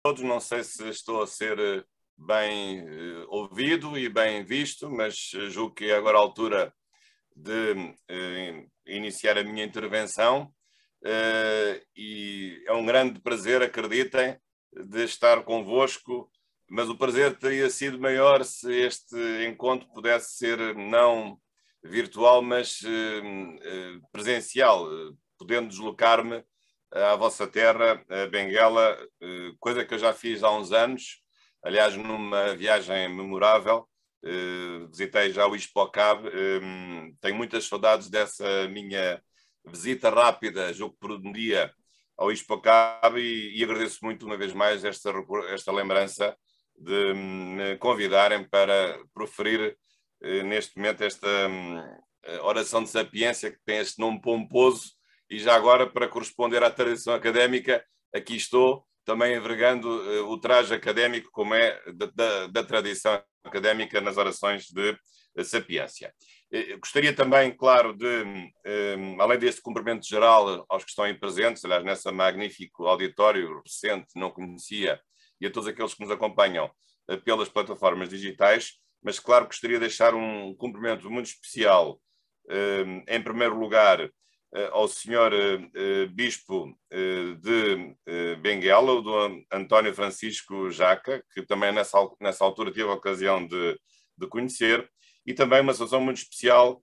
todos. Não sei se estou a ser bem ouvido e bem visto, mas julgo que é agora a altura de iniciar a minha intervenção e é um grande prazer, acreditem, de estar convosco, mas o prazer teria sido maior se este encontro pudesse ser não virtual, mas presencial, podendo deslocar-me à vossa terra, a Benguela, coisa que eu já fiz há uns anos, aliás, numa viagem memorável. Visitei já o Ispocab, tenho muitas saudades dessa minha visita rápida, julgo por um dia, ao Ispocab e agradeço muito uma vez mais esta lembrança de me convidarem para proferir neste momento esta oração de sapiência que tem este nome pomposo e já agora para corresponder à tradição académica aqui estou também envergando o traje académico como é da tradição académica nas orações de sapiência. Gostaria também, claro, de, além deste cumprimento geral aos que estão aí presentes, aliás, nessa magnífico auditório recente, não conhecia, e a todos aqueles que nos acompanham pelas plataformas digitais, mas, claro, gostaria de deixar um cumprimento muito especial, em primeiro lugar, ao senhor Bispo de Benguela, o do António Francisco Jaca, que também nessa altura tive a ocasião de conhecer, e também uma saudação muito especial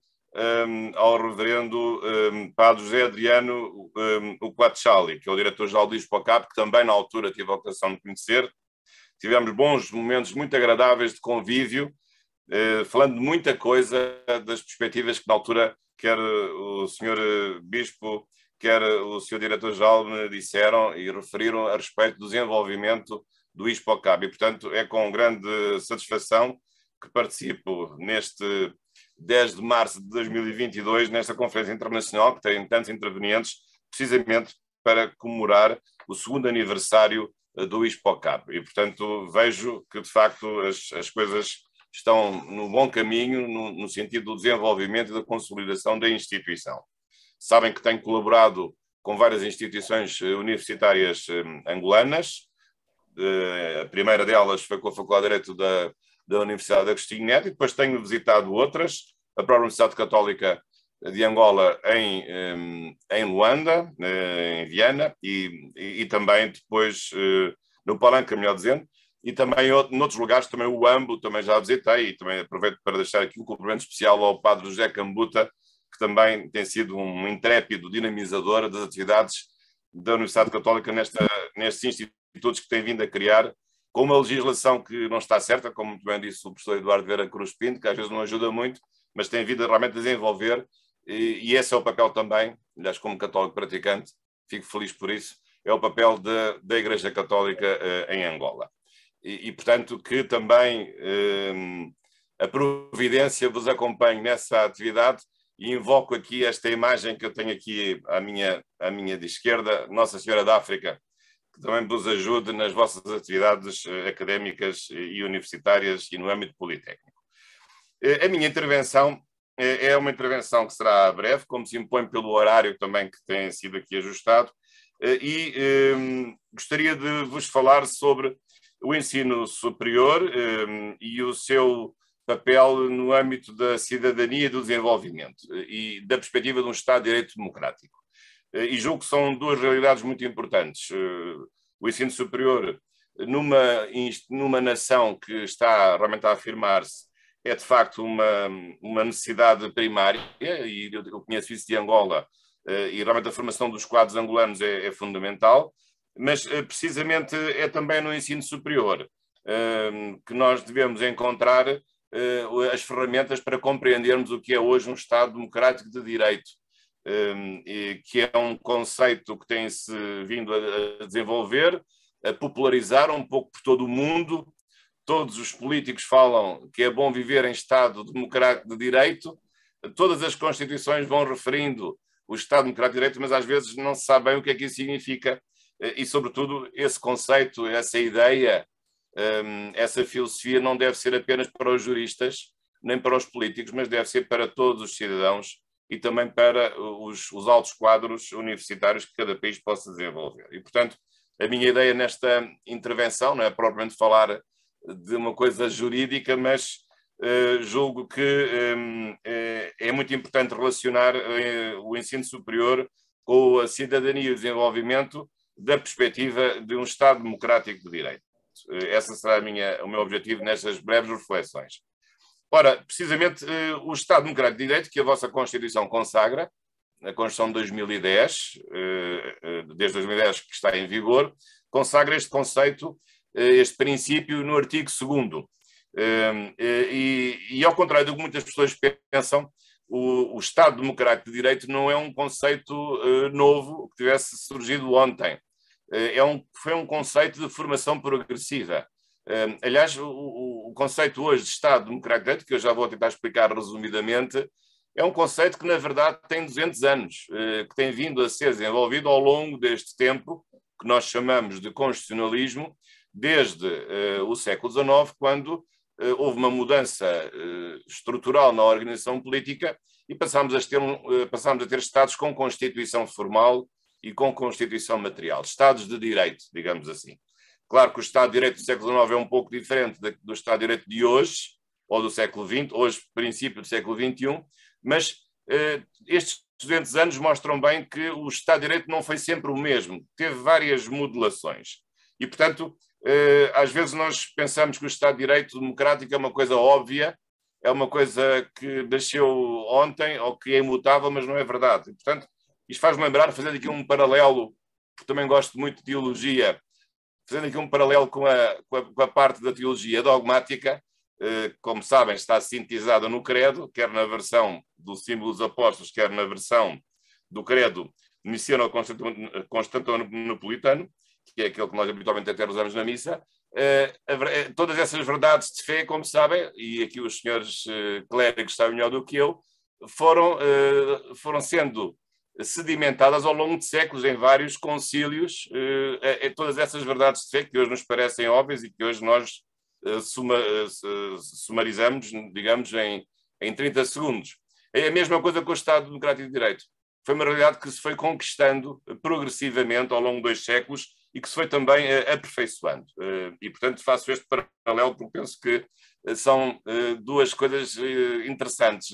ao reverendo Padre José Adriano Uquatchali, que é o diretor-geral do Ispocab, que também na altura tive a ocasião de conhecer. Tivemos bons momentos muito agradáveis de convívio, falando de muita coisa, das perspectivas que na altura quer o senhor Bispo, quer o senhor diretor-geral me disseram e referiram a respeito do desenvolvimento do Ispocab. E, portanto, é com grande satisfação que participo neste 10 de março de 2022, nesta conferência internacional, que tem tantos intervenientes, precisamente para comemorar o segundo aniversário do Ispocab. E, portanto, vejo que, de facto, as coisas estão no bom caminho, no sentido do desenvolvimento e da consolidação da instituição. Sabem que tenho colaborado com várias instituições universitárias angolanas. A primeira delas foi com a Faculdade de Direito da Universidade de Agostinho Neto, e depois tenho visitado outras, a própria Universidade Católica de Angola em Luanda, em Viana, e também depois no Palanca, melhor dizendo, e também noutros lugares, também o AMBO, também já visitei, e também aproveito para deixar aqui um cumprimento especial ao Padre José Cambuta, que também tem sido um intrépido dinamizador das atividades da Universidade Católica nestes institutos que tem vindo a criar, com uma legislação que não está certa, como muito bem disse o professor Eduardo Vera Cruz Pinto, que às vezes não ajuda muito, mas tem vindo a realmente desenvolver, e esse é o papel também, aliás, como católico praticante, fico feliz por isso, é o papel da Igreja Católica em Angola. E, portanto, que também a providência vos acompanhe nessa atividade e invoco aqui esta imagem que eu tenho aqui à minha de esquerda, Nossa Senhora da África, que também vos ajude nas vossas atividades académicas e universitárias e no âmbito politécnico. A minha intervenção é uma intervenção que será breve, como se impõe pelo horário também que tem sido aqui ajustado, e gostaria de vos falar sobre o ensino superior e o seu papel no âmbito da cidadania e do desenvolvimento e da perspectiva de um Estado de Direito democrático. E julgo que são duas realidades muito importantes. O ensino superior, numa nação que está realmente a afirmar-se, é de facto uma necessidade primária, e eu conheço isso de Angola, e realmente a formação dos quadros angolanos é fundamental, mas precisamente é também no ensino superior que nós devemos encontrar as ferramentas para compreendermos o que é hoje um Estado democrático de direito, que é um conceito que tem-se vindo a desenvolver, a popularizar um pouco por todo o mundo. Todos os políticos falam que é bom viver em Estado democrático de direito, todas as constituições vão referindo o Estado democrático de direito, mas às vezes não se sabe bem o que é que isso significa e, sobretudo, esse conceito, essa ideia, essa filosofia não deve ser apenas para os juristas, nem para os políticos, mas deve ser para todos os cidadãos e também para os altos quadros universitários que cada país possa desenvolver. E, portanto, a minha ideia nesta intervenção, não é propriamente falar de uma coisa jurídica, mas julgo que é muito importante relacionar o ensino superior com a cidadania e o desenvolvimento da perspectiva de um Estado democrático de direito. Esse será o meu objetivo nestas breves reflexões. Ora, precisamente o Estado democrático de direito que a vossa Constituição consagra, a Constituição de 2010, desde 2010 que está em vigor, consagra este conceito, este princípio no artigo 2º. E ao contrário do que muitas pessoas pensam, o Estado democrático de direito não é um conceito novo que tivesse surgido ontem. Foi um conceito de formação progressiva. Aliás, o conceito hoje de Estado democrático de direito, que eu já vou tentar explicar resumidamente, é um conceito que, na verdade, tem 200 anos, que tem vindo a ser desenvolvido ao longo deste tempo, que nós chamamos de constitucionalismo, desde o século XIX, quando houve uma mudança estrutural na organização política e passámos a ter Estados com Constituição formal e com Constituição material, Estados de direito, digamos assim. Claro que o Estado de Direito do século XIX é um pouco diferente do Estado de Direito de hoje, ou do século XX, hoje princípio do século XXI, mas estes 200 anos mostram bem que o Estado de Direito não foi sempre o mesmo, teve várias modulações. E, portanto, às vezes nós pensamos que o Estado de Direito democrático é uma coisa óbvia, é uma coisa que nasceu ontem ou que é imutável, mas não é verdade. E, portanto, isto faz-me lembrar, fazendo aqui um paralelo, porque também gosto muito de teologia, fazendo aqui um paralelo com a parte da teologia dogmática, como sabem, está sintetizada no credo, quer na versão do símbolo dos apóstolos, quer na versão do credo niceno-constantinopolitano, que é aquele que nós habitualmente até usamos na missa. Todas essas verdades de fé, como sabem, e aqui os senhores clérigos sabem melhor do que eu, foram sendo sedimentadas ao longo de séculos em vários concílios, todas essas verdades de fé que hoje nos parecem óbvias e que hoje nós sumarizamos, digamos, em 30 segundos. É a mesma coisa com o Estado Democrático de Direito. Foi uma realidade que se foi conquistando progressivamente ao longo de 2 séculos e que se foi também aperfeiçoando. E, portanto, faço este paralelo porque penso que são duas coisas interessantes.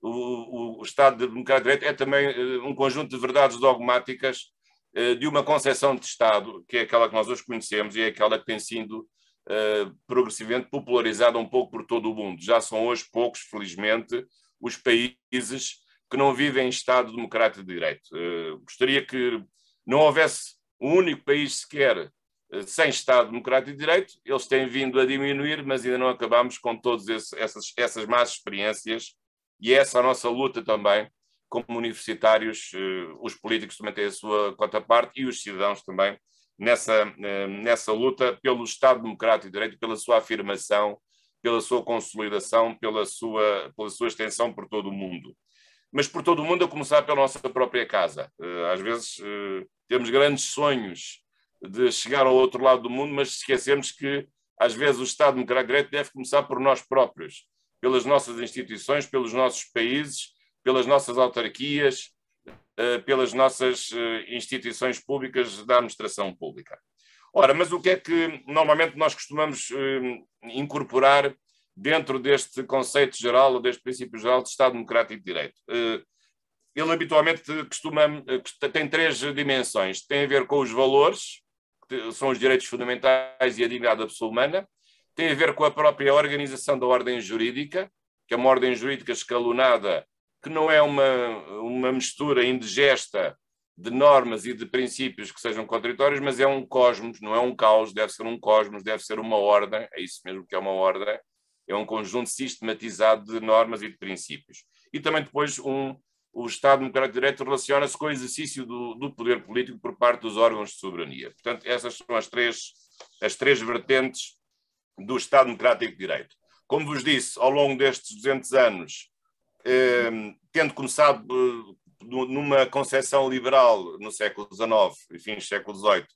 O Estado Democrático de Direito é também um conjunto de verdades dogmáticas de uma concepção de Estado, que é aquela que nós hoje conhecemos e é aquela que tem sido progressivamente popularizada um pouco por todo o mundo. Já são hoje poucos, felizmente, os países que não vivem em Estado Democrático de Direito. Gostaria que não houvesse um único país sequer sem Estado Democrático de Direito. Eles têm vindo a diminuir, mas ainda não acabamos com todas essas más experiências, e essa é a nossa luta também, como universitários. Os políticos também têm a sua cota parte e os cidadãos também, nessa luta pelo Estado Democrático de Direito, pela sua afirmação, pela sua consolidação, pela sua extensão por todo o mundo. Mas por todo o mundo, a começar pela nossa própria casa. Às vezes temos grandes sonhos de chegar ao outro lado do mundo, mas esquecemos que, às vezes, o Estado Democrático de Direito deve começar por nós próprios, pelas nossas instituições, pelos nossos países, pelas nossas autarquias, pelas nossas instituições públicas da administração pública. Ora, mas o que é que normalmente nós costumamos incorporar dentro deste conceito geral, ou deste princípio geral de Estado Democrático de Direito? Ele habitualmente tem 3 dimensões. Tem a ver com os valores, que são os direitos fundamentais e a dignidade da pessoa humana. Tem a ver com a própria organização da ordem jurídica, que é uma ordem jurídica escalonada, que não é uma mistura indigesta de normas e de princípios que sejam contraditórios, mas é um cosmos, não é um caos, deve ser um cosmos, deve ser uma ordem, é isso mesmo que é uma ordem, é um conjunto sistematizado de normas e de princípios. E também depois o Estado Democrático de Direito relaciona-se com o exercício do poder político por parte dos órgãos de soberania. Portanto, essas são as três vertentes do Estado Democrático de Direito. Como vos disse, ao longo destes 200 anos, tendo começado numa concepção liberal no século XIX e fins do século XVIII,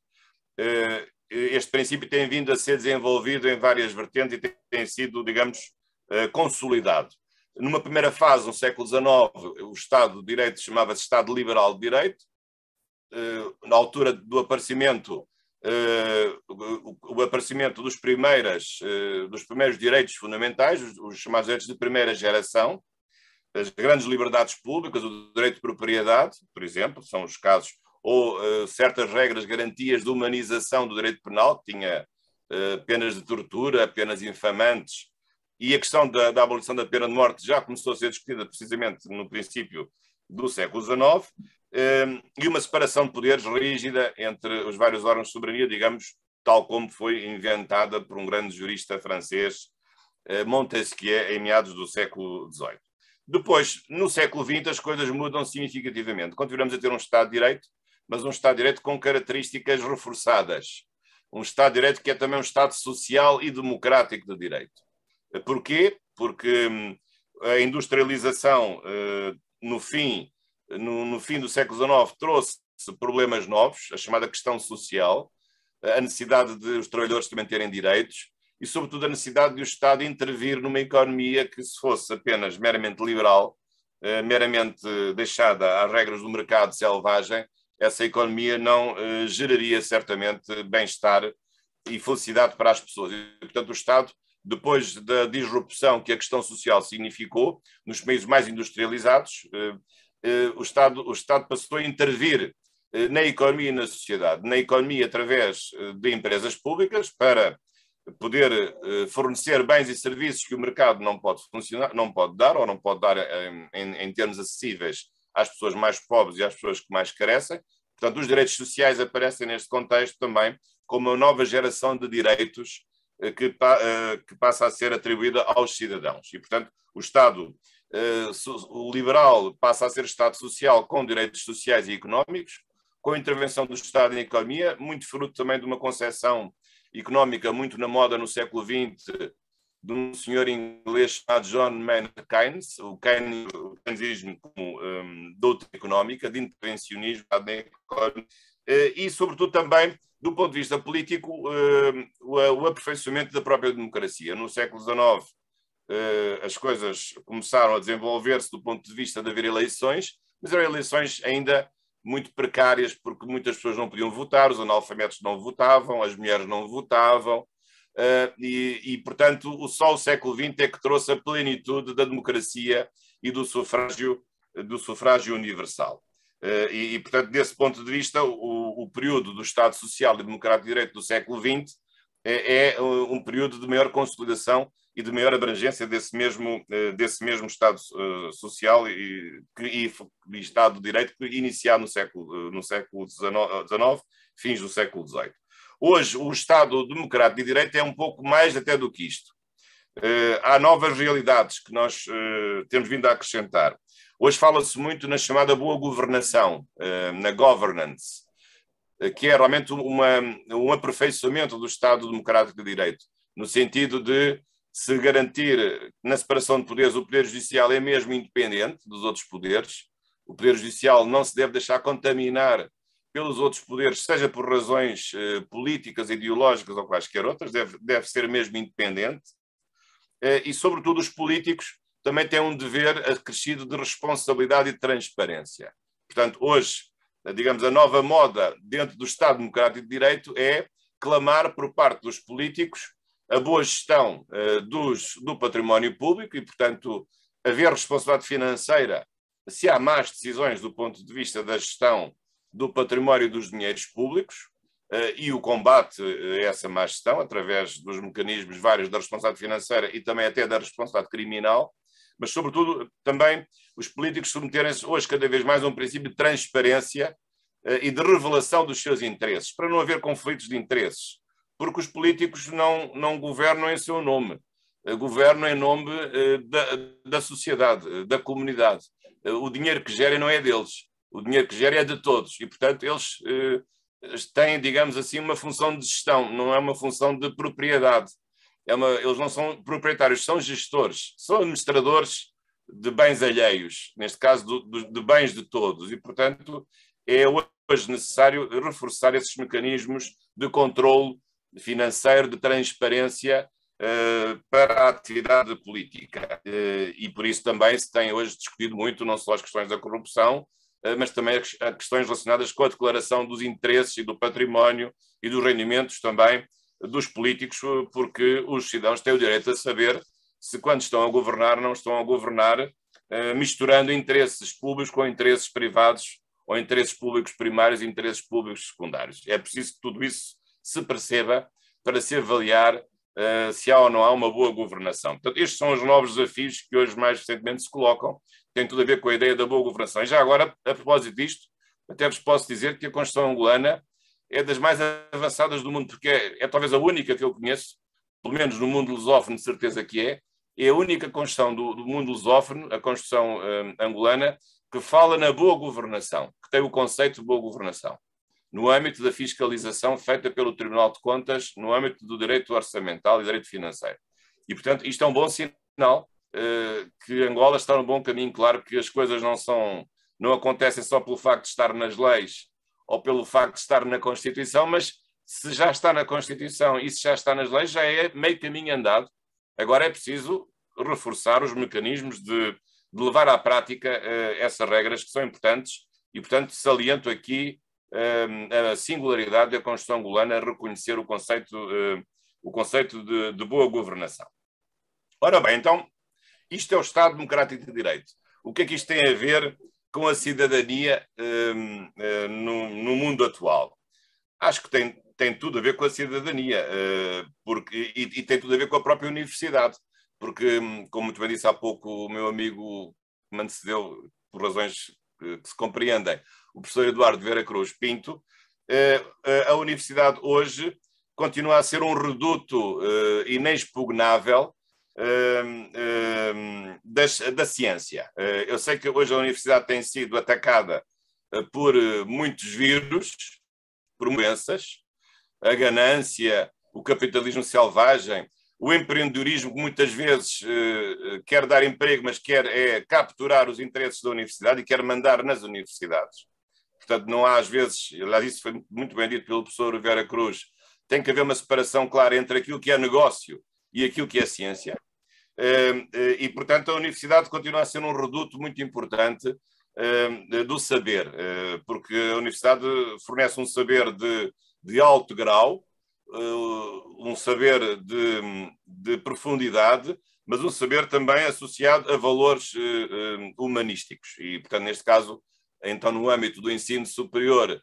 este princípio tem vindo a ser desenvolvido em várias vertentes e tem sido, digamos, consolidado. Numa primeira fase, no século XIX, o Estado de Direito chamava-se Estado Liberal de Direito. na altura do aparecimento, o aparecimento dos primeiros direitos fundamentais, os chamados direitos de primeira geração, as grandes liberdades públicas, o direito de propriedade, por exemplo, são os casos, ou certas regras, garantias de humanização do direito penal, que tinha penas de tortura, penas infamantes, e a questão da abolição da pena de morte já começou a ser discutida precisamente no princípio do século XIX, e uma separação de poderes rígida entre os vários órgãos de soberania, digamos, tal como foi inventada por um grande jurista francês, Montesquieu, em meados do século XVIII. Depois, no século XX, as coisas mudam significativamente. Continuamos a ter um Estado de Direito, mas um Estado de Direito com características reforçadas. Um Estado de Direito que é também um Estado social e democrático de direito. Porquê? Porque a industrialização, no fim do século XIX, trouxe problemas novos, a chamada questão social, a necessidade de os trabalhadores também terem direitos, e, sobretudo, a necessidade de o Estado intervir numa economia que, se fosse apenas meramente liberal, meramente deixada às regras do mercado selvagem, essa economia não geraria certamente bem-estar e felicidade para as pessoas. E, portanto, o Estado, depois da disrupção que a questão social significou, nos países mais industrializados, o Estado passou a intervir na economia e na sociedade. Na economia através de empresas públicas para poder fornecer bens e serviços que o mercado não pode dar, ou não pode dar em termos acessíveis às pessoas mais pobres e às pessoas que mais carecem. Portanto, os direitos sociais aparecem neste contexto também como uma nova geração de direitos que passa a ser atribuída aos cidadãos. E, portanto, o Estado liberal passa a ser Estado social com direitos sociais e económicos, com a intervenção do Estado na economia, muito fruto também de uma concepção económica muito na moda no século XX, de um senhor inglês chamado John Maynard Keynes, o Keynesismo como doutrina económica, de intervencionismo na economia, e, sobretudo, também, do ponto de vista político, o aperfeiçoamento da própria democracia. No século XIX, as coisas começaram a desenvolver-se do ponto de vista de haver eleições, mas eram eleições ainda muito precárias, porque muitas pessoas não podiam votar, os analfabetos não votavam, as mulheres não votavam, portanto, só o século XX é que trouxe a plenitude da democracia e do sufrágio universal. Portanto, desse ponto de vista, o período do Estado Social e Democrático de Direito do século XX é um período de maior consolidação e de maior abrangência desse mesmo Estado social e Estado de Direito iniciado no século XIX, fins do século XVIII. Hoje, o Estado Democrático de Direito é um pouco mais até do que isto. Há novas realidades que nós temos vindo a acrescentar. Hoje fala-se muito na chamada boa governação, na governance, que é realmente um aperfeiçoamento do Estado Democrático de Direito, no sentido de se garantir na separação de poderes, o Poder Judicial é mesmo independente dos outros poderes, o Poder Judicial não se deve deixar contaminar pelos outros poderes, seja por razões políticas, ideológicas ou quaisquer outras, deve ser mesmo independente, e, sobretudo, os políticos também têm um dever acrescido de responsabilidade e de transparência. Portanto, hoje, digamos, a nova moda dentro do Estado Democrático de Direito é clamar por parte dos políticos a boa gestão do património público e, portanto, haver responsabilidade financeira se há más decisões do ponto de vista da gestão do património dos dinheiros públicos e o combate a essa má gestão através dos mecanismos vários da responsabilidade financeira e também até da responsabilidade criminal, mas, sobretudo, também os políticos submeterem-se hoje cada vez mais a um princípio de transparência e de revelação dos seus interesses, para não haver conflitos de interesses, porque os políticos não governam em seu nome, governam em nome da sociedade, da comunidade. O dinheiro que gerem não é deles, o dinheiro que gerem é de todos e, portanto, eles têm, digamos assim, uma função de gestão, não é uma função de propriedade. Eles não são proprietários, são gestores, são administradores de bens alheios, neste caso de bens de todos, e, portanto, é hoje necessário reforçar esses mecanismos de controle financeiro, de transparência para a atividade política. E por isso também se tem hoje discutido muito não só as questões da corrupção, mas também a questões relacionadas com a declaração dos interesses e do património e dos rendimentos também dos políticos, porque os cidadãos têm o direito a saber se, quando estão a governar, não estão a governar misturando interesses públicos com interesses privados, ou interesses públicos primários e interesses públicos secundários. É preciso que tudo isso se perceba para se avaliar se há ou não há uma boa governação. Portanto, estes são os novos desafios que hoje mais recentemente se colocam, tem tudo a ver com a ideia da boa governação. E já agora, a propósito disto, até vos posso dizer que a Constituição angolana é das mais avançadas do mundo, porque é talvez a única que eu conheço, pelo menos no mundo lusófono, de certeza que é a única Constituição do mundo lusófono, a Constituição angolana, que fala na boa governação, que tem o conceito de boa governação, no âmbito da fiscalização feita pelo Tribunal de Contas, no âmbito do direito orçamental e direito financeiro. E, portanto, isto é um bom sinal que Angola está no bom caminho. Claro que as coisas não acontecem só pelo facto de estar nas leis ou pelo facto de estar na Constituição, mas se já está na Constituição e se já está nas leis, já é meio caminho andado. Agora é preciso reforçar os mecanismos de levar à prática essas regras que são importantes e, portanto, saliento aqui a singularidade da Constituição angolana a reconhecer o conceito de boa governação. Ora bem, então, isto é o Estado Democrático de Direito. O que é que isto tem a ver com a cidadania no mundo atual? Acho que tem tudo a ver com a cidadania e tem tudo a ver com a própria universidade, porque, como muito bem disse há pouco o meu amigo que me antecedeu, por razões que se compreendem, o professor Eduardo Vieira Cruz Pinto, a universidade hoje continua a ser um reduto inexpugnável da ciência. Eu sei que hoje a universidade tem sido atacada por muitos vírus, por doenças, a ganância, o capitalismo selvagem, o empreendedorismo que muitas vezes quer dar emprego, mas quer capturar os interesses da universidade e quer mandar nas universidades. Portanto, não há às vezes, aliás, isso foi muito bem dito pelo professor Vieira Cruz, tem que haver uma separação clara entre aquilo que é negócio e aquilo que é ciência. E, portanto, a universidade continua a ser um reduto muito importante do saber, porque a universidade fornece um saber de alto grau, um saber de profundidade, mas um saber também associado a valores humanísticos. E, portanto, neste caso, então, no âmbito do ensino superior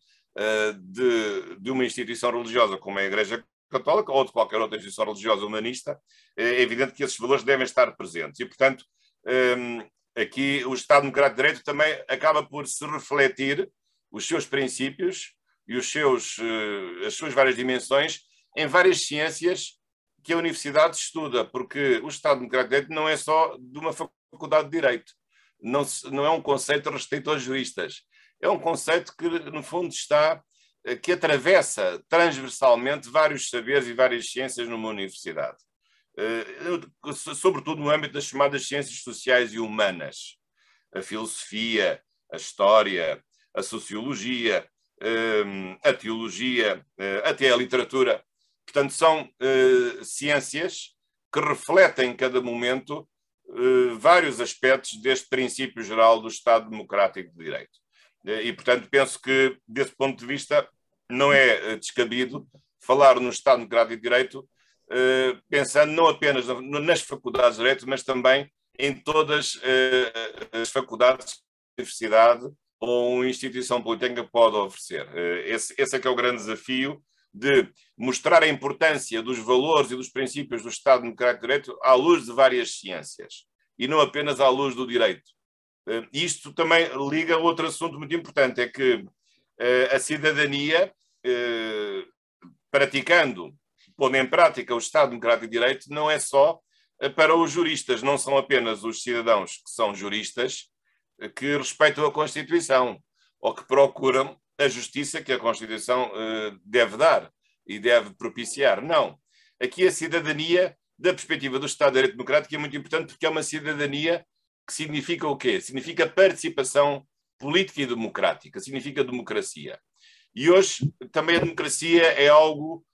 de uma instituição religiosa como é a Igreja Católica ou de qualquer outra instituição religiosa humanista, é evidente que esses valores devem estar presentes. E, portanto, aqui o Estado Democrático de Direito também acaba por se refletir os seus princípios e as suas várias dimensões em várias ciências que a universidade estuda, porque o Estado Democrático de Direito não é só de uma faculdade de Direito, não é um conceito restrito aos juristas, é um conceito que, no fundo, que atravessa transversalmente vários saberes e várias ciências numa universidade, sobretudo no âmbito das chamadas ciências sociais e humanas, a filosofia, a história, a sociologia, a teologia, até a literatura. Portanto, são ciências que refletem em cada momento vários aspectos deste princípio geral do Estado Democrático de Direito. E, portanto, penso que, desse ponto de vista, não é descabido falar no Estado Democrático de Direito pensando não apenas nas faculdades de Direito, mas também em todas as faculdades de universidade ou uma instituição politécnica pode oferecer. Esse é que é o grande desafio de mostrar a importância dos valores e dos princípios do Estado Democrático de Direito à luz de várias ciências e não apenas à luz do direito. Isto também liga a outro assunto muito importante, é que a cidadania, pondo em prática o Estado Democrático de Direito, não é só para os juristas, não são apenas os cidadãos que são juristas que respeitam a Constituição ou que procuram a justiça que a Constituição deve dar e deve propiciar. Não. Aqui a cidadania, da perspectiva do Estado de Direito Democrático, é muito importante porque é uma cidadania que significa o quê? Significa participação política e democrática, significa democracia. E hoje também a democracia é algo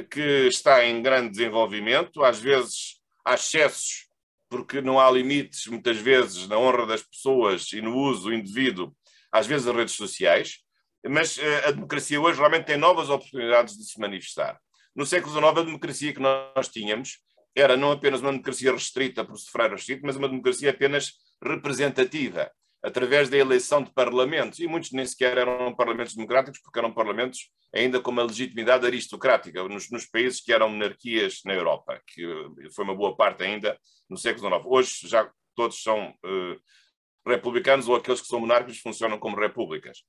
que está em grande desenvolvimento, às vezes há excessos, porque não há limites, muitas vezes, na honra das pessoas e no uso indevido às vezes as redes sociais, mas a democracia hoje realmente tem novas oportunidades de se manifestar. No século XIX, a democracia que nós tínhamos era não apenas uma democracia restrita por sufrágio restrito, mas uma democracia apenas representativa, através da eleição de parlamentos, e muitos nem sequer eram parlamentos democráticos, porque eram parlamentos ainda com uma legitimidade aristocrática, nos países que eram monarquias na Europa, que foi uma boa parte ainda no século XIX. Hoje já todos são republicanos, ou aqueles que são monárquicos funcionam como repúblicas.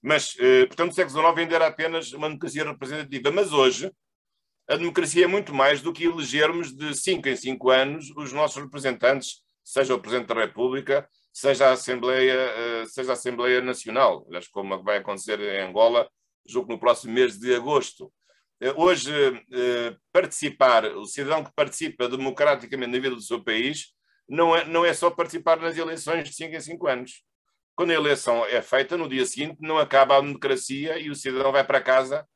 Mas, portanto, no século XIX ainda era apenas uma democracia representativa, mas hoje a democracia é muito mais do que elegermos de 5 em 5 anos os nossos representantes, seja o Presidente da República, seja a Assembleia Nacional, como vai acontecer em Angola, julgo que no próximo mês de agosto. Hoje, participar, o cidadão que participa democraticamente na vida do seu país, não é só participar nas eleições de 5 em 5 anos. Quando a eleição é feita, no dia seguinte, não acaba a democracia e o cidadão vai para casa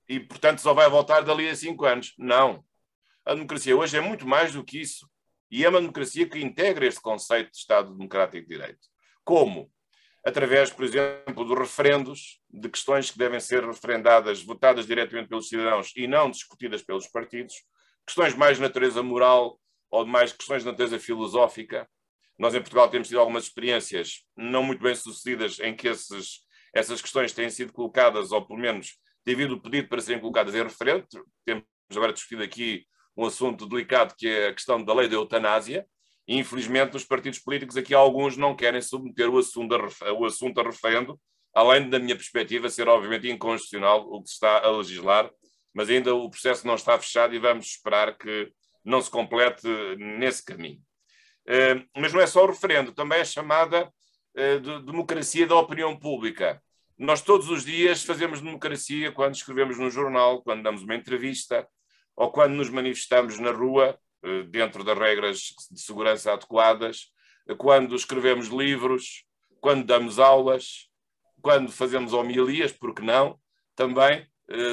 e, portanto, só vai voltar dali a 5 anos. Não. A democracia hoje é muito mais do que isso. E é uma democracia que integra este conceito de Estado Democrático de Direito. Como? Através, por exemplo, de referendos, de questões que devem ser referendadas, votadas diretamente pelos cidadãos e não discutidas pelos partidos, questões mais de natureza moral ou de mais questões de natureza filosófica. Nós, em Portugal, temos tido algumas experiências não muito bem sucedidas em que essas questões têm sido colocadas, ou pelo menos tem havido o pedido para serem colocadas em referendo. Temos agora discutido aqui um assunto delicado, que é a questão da lei da eutanásia, e infelizmente os partidos políticos aqui alguns não querem submeter o assunto a referendo, além da minha perspectiva ser obviamente inconstitucional o que se está a legislar, mas ainda o processo não está fechado e vamos esperar que não se complete nesse caminho. Mas não é só o referendo, também é chamada de democracia da opinião pública. Nós todos os dias fazemos democracia quando escrevemos no jornal, quando damos uma entrevista ou quando nos manifestamos na rua, dentro das regras de segurança adequadas, quando escrevemos livros, quando damos aulas, quando fazemos homilias, porque não, também,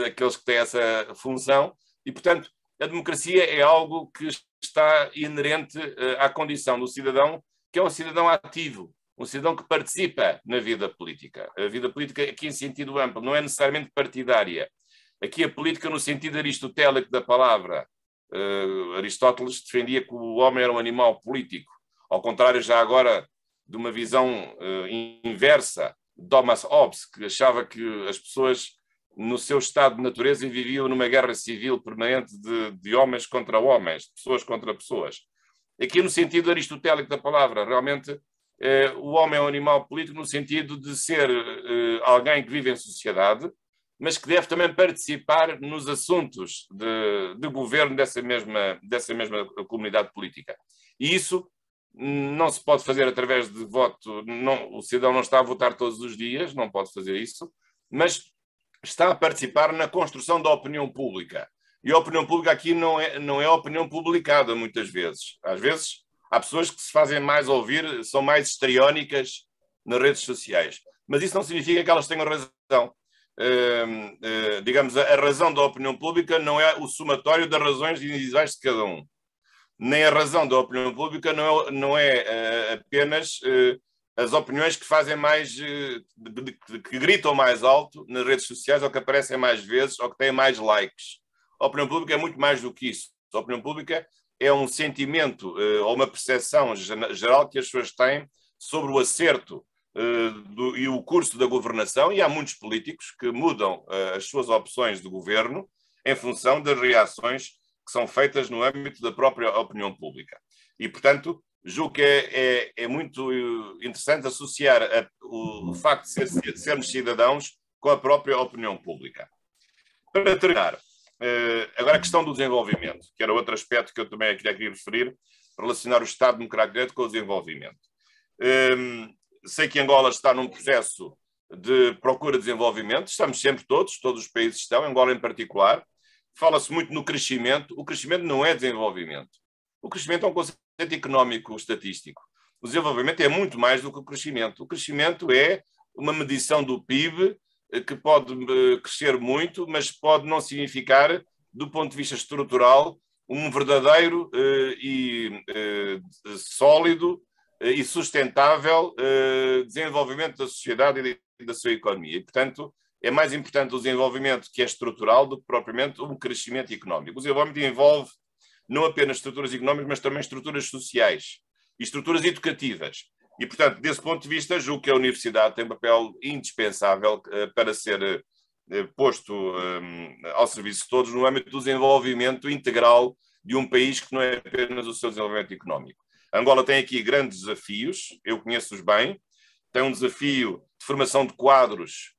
aqueles que têm essa função. E, portanto, a democracia é algo que está inerente à condição do cidadão, que é um cidadão ativo, um cidadão que participa na vida política. A vida política aqui em sentido amplo, não é necessariamente partidária. Aqui a política no sentido aristotélico da palavra. Aristóteles defendia que o homem era um animal político, ao contrário já agora de uma visão inversa de Thomas Hobbes, que achava que as pessoas no seu estado de natureza viviam numa guerra civil permanente de homens contra homens, de pessoas contra pessoas. Aqui no sentido aristotélico da palavra, realmente o homem é um animal político no sentido de ser alguém que vive em sociedade, mas que deve também participar nos assuntos de governo dessa mesma comunidade política. E isso não se pode fazer através de voto, o cidadão não está a votar todos os dias, não pode fazer isso, mas está a participar na construção da opinião pública. E a opinião pública aqui não é a opinião publicada, muitas vezes. Às vezes há pessoas que se fazem mais ouvir, são mais histriónicas nas redes sociais. Mas isso não significa que elas tenham razão. Digamos, a razão da opinião pública não é o somatório das razões individuais de cada um. Nem a razão da opinião pública não é apenas as opiniões que fazem mais, que gritam mais alto nas redes sociais, ou que aparecem mais vezes, ou que têm mais likes. A opinião pública é muito mais do que isso. A opinião pública é um sentimento ou uma percepção geral que as pessoas têm sobre o acerto e o curso da governação, e há muitos políticos que mudam as suas opções de governo em função das reações que são feitas no âmbito da própria opinião pública. E, portanto, julgo que é muito interessante associar o facto de sermos cidadãos com a própria opinião pública. Para terminar, agora a questão do desenvolvimento, que era outro aspecto que eu também queria referir, relacionar o Estado Democrático de Direito com o desenvolvimento. Sei que Angola está num processo de procura de desenvolvimento, estamos sempre todos os países estão, Angola em particular. Fala-se muito no crescimento. O crescimento não é desenvolvimento. O crescimento é um conceito económico estatístico. O desenvolvimento é muito mais do que o crescimento. O crescimento é uma medição do PIB que pode crescer muito, mas pode não significar, do ponto de vista estrutural, um verdadeiro e sólido e sustentável desenvolvimento da sociedade e da sua economia. E, portanto, é mais importante o desenvolvimento que é estrutural do que propriamente um crescimento económico. O desenvolvimento envolve não apenas estruturas económicas, mas também estruturas sociais e estruturas educativas. E, portanto, desse ponto de vista, julgo que a universidade tem um papel indispensável para ser posto ao serviço de todos no âmbito do desenvolvimento integral de um país que não é apenas o seu desenvolvimento económico. Angola tem aqui grandes desafios, eu conheço-os bem, tem um desafio de formação de quadros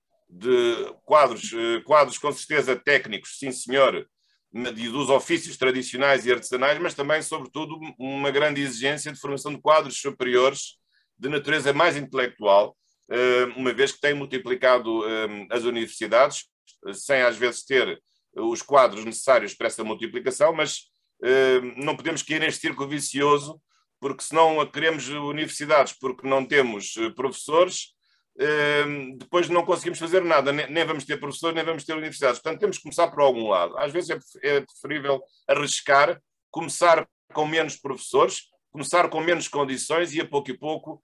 com certeza técnicos, sim senhor, dos ofícios tradicionais e artesanais, mas também, sobretudo, uma grande exigência de formação de quadros superiores de natureza mais intelectual, uma vez que tem multiplicado as universidades, sem às vezes ter os quadros necessários para essa multiplicação, mas não podemos cair neste círculo vicioso, porque se não queremos universidades porque não temos professores, depois não conseguimos fazer nada, nem vamos ter professores, nem vamos ter universidades. Portanto, temos que começar por algum lado. Às vezes é preferível arriscar, começar com menos professores, começar com menos condições e, a pouco,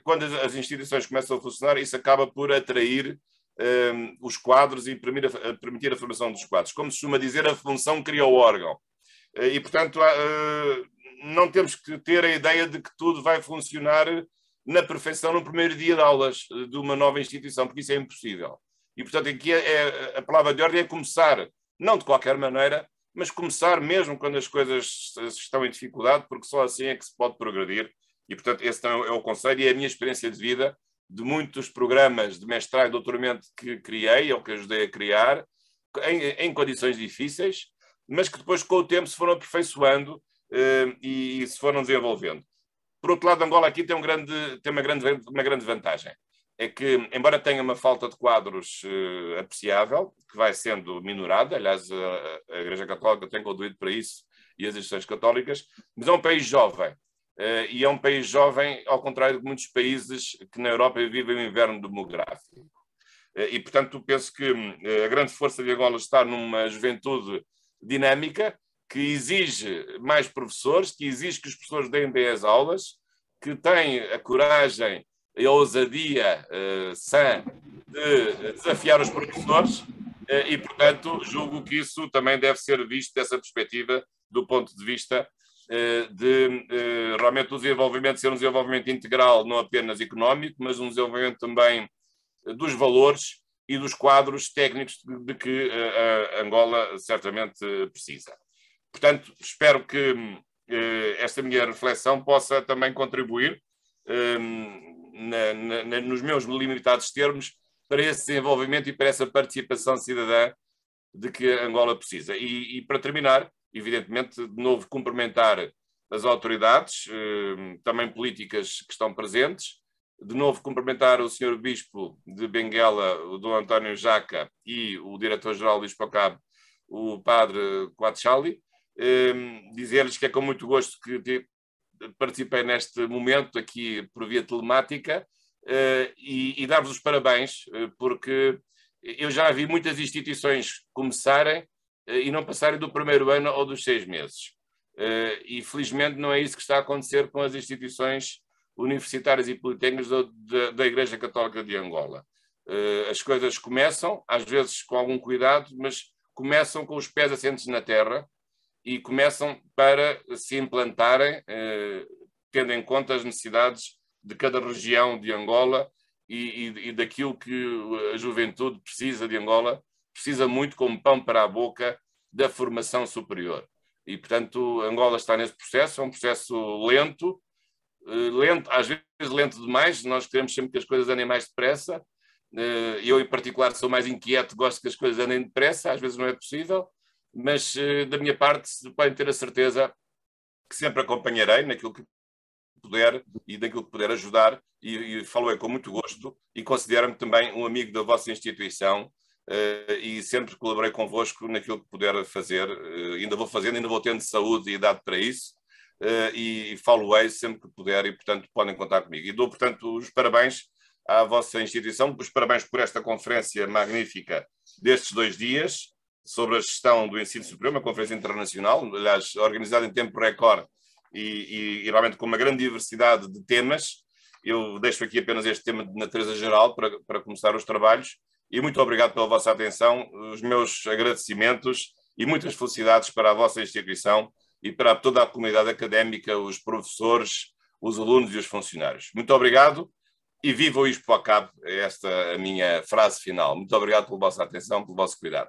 quando as instituições começam a funcionar, isso acaba por atrair os quadros e permitir a formação dos quadros. Como se costuma dizer, a função cria o órgão. E, portanto, não temos que ter a ideia de que tudo vai funcionar na perfeição no primeiro dia de aulas de uma nova instituição, porque isso é impossível. E, portanto, aqui a palavra de ordem é começar, não de qualquer maneira, mas começar mesmo quando as coisas estão em dificuldade, porque só assim é que se pode progredir. E, portanto, esse é o conselho e é a minha experiência de vida de muitos programas de mestrado e doutoramento que criei, ou que ajudei a criar, em condições difíceis, mas que depois, com o tempo, se foram aperfeiçoando e se foram desenvolvendo. Por outro lado, Angola aqui tem uma grande vantagem. É que, embora tenha uma falta de quadros apreciável, que vai sendo minorada, aliás, a Igreja Católica tem contribuído para isso e as instituições católicas, mas é um país jovem. E é um país jovem, ao contrário de muitos países que na Europa vivem o inverno demográfico. E, portanto, penso que a grande força de Angola está numa juventude dinâmica, que exige mais professores, que exige que os professores deem bem as aulas, que tem a coragem e a ousadia sã de desafiar os professores e, portanto, julgo que isso também deve ser visto dessa perspectiva, do ponto de vista de realmente o desenvolvimento ser um desenvolvimento integral, não apenas económico, mas um desenvolvimento também dos valores e dos quadros técnicos de que a Angola certamente precisa. Portanto, espero que esta minha reflexão possa também contribuir nos meus limitados termos para esse desenvolvimento e para essa participação cidadã de que a Angola precisa. E para terminar, evidentemente, de novo cumprimentar as autoridades, também políticas que estão presentes, de novo cumprimentar o Sr. Bispo de Benguela, o Dom António Jaca, e o Diretor-Geral do ISPOCAB, o Padre Coachali, dizer-lhes que é com muito gosto que participei neste momento aqui por via telemática e dar-vos os parabéns, porque eu já vi muitas instituições começarem e não passarem do primeiro ano ou dos 6 meses. E felizmente não é isso que está a acontecer com as instituições universitárias e politécnicas da Igreja Católica de Angola. As coisas começam, às vezes com algum cuidado, mas começam com os pés assentes na terra e começam para se implantarem, tendo em conta as necessidades de cada região de Angola e daquilo que a juventude precisa de Angola, precisa muito como pão para a boca da formação superior. E, portanto, Angola está nesse processo, é um processo lento, às vezes lento demais, nós queremos sempre que as coisas andem mais depressa. Eu, em particular, sou mais inquieto, gosto que as coisas andem depressa, às vezes não é possível, mas da minha parte podem ter a certeza que sempre acompanharei naquilo que puder e naquilo que puder ajudar e falo com muito gosto e considero-me também um amigo da vossa instituição e sempre colaborei convosco naquilo que puder fazer, ainda vou fazendo, ainda vou tendo saúde e idade para isso e falo-ei sempre que puder e, portanto, podem contar comigo. E dou, portanto, os parabéns à vossa instituição, os parabéns por esta conferência magnífica destes 2 dias sobre a gestão do ensino superior, uma conferência internacional, aliás, organizada em tempo recorde e realmente com uma grande diversidade de temas. Eu deixo aqui apenas este tema de natureza geral para começar os trabalhos, e muito obrigado pela vossa atenção, os meus agradecimentos e muitas felicidades para a vossa instituição e para toda a comunidade académica, os professores, os alunos e os funcionários. Muito obrigado e viva o ISPOACAB, esta é a minha frase final. Muito obrigado pela vossa atenção, pelo vosso cuidado.